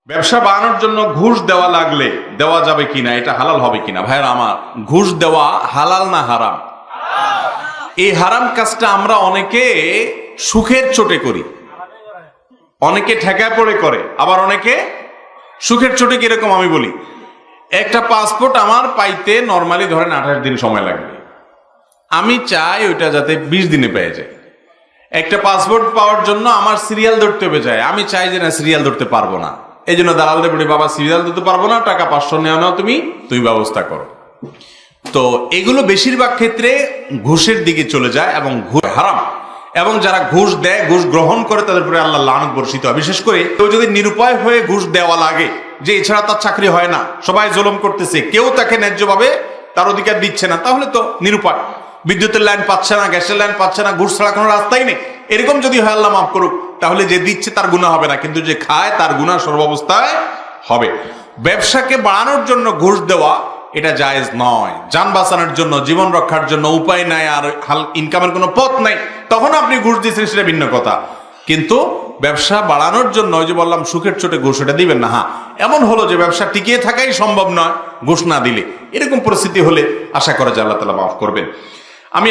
ব্যবসা বাড়ানোর জন্য ঘুষ দেওয়া লাগলে দেওয়া যাবে কিনা, এটা হালাল হবে কিনা? ভাইরা আমার, ঘুষ দেওয়া হালাল না হারাম? এই হারাম কাজটা আমরা অনেকে সুখের চোটে করি, অনেকে ঠেকায় পড়ে করে, আবার অনেকে সুখের চোটে। কিরকম আমি বলি, একটা পাসপোর্ট আমার পাইতে নরমালি ধরেন 28 দিন সময় লাগবে, আমি চাই ওইটা যাতে 20 দিনে পেয়ে যায়। একটা পাসপোর্ট পাওয়ার জন্য আমার সিরিয়াল ধরতে হবে যায়, আমি চাই যে না সিরিয়াল ধরতে পারবো না, এই জন্য দালালদের বলি বাবা সিরিয়াল ধরতে পারবো না, টাকা 500 নাও তুমি ব্যবস্থা করো। তো এগুলো বেশিরভাগ ক্ষেত্রে ঘুষের দিকে চলে যায় এবং ঘুষ হারাম। এবং যারা ঘুষ দেয়, ঘুষ গ্রহণ করে, তাদের উপরে আল্লাহ লানত বর্ষিত হয়। বিশেষ করে কেউ যদি নিরুপায় হয়ে ঘুষ দেওয়া লাগে, যে এছাড়া তার চাকরি হয় না, সবাই জুলুম করতেছে, কেউ তাকে ন্যায্যভাবে তার অধিকার দিচ্ছে না, তাহলে তো নিরুপায়, বিদ্যুতের লাইন পাচ্ছে না, গ্যাসের লাইন পাচ্ছে না, ঘুষ ছাড়া কোনো রাস্তাই নেই, এরকম যদি হয় আল্লাহ মাফ করুক, তাহলে যে দিচ্ছে তার গুনাহ হবে না, কিন্তু যে খায় তার গুনাহ সর্বাবস্থায় হবে। ব্যবসাকে বাড়ানোর জন্য ঘুষ দেওয়া এটা জায়েজ নয়। যান বাঁচানোর জন্য, জীবন রক্ষার জন্য উপায় নাই, আর ইনকামের কোনো পথ নাই, তখন আপনি ঘুষ দিচ্ছেন, সেটা ভিন্ন কথা। কিন্তু ব্যবসা বাড়ানোর জন্য, ওই যে বললাম সুখের চোটে ঘুষ, এটা দিবেন না। হ্যাঁ, এমন হলো যে ব্যবসা টিকিয়ে থাকাই সম্ভব নয় ঘুষ না দিলে, এরকম পরিস্থিতি হলে আশা করা যায় আল্লাহ তাআলা মাফ করবেন। আমি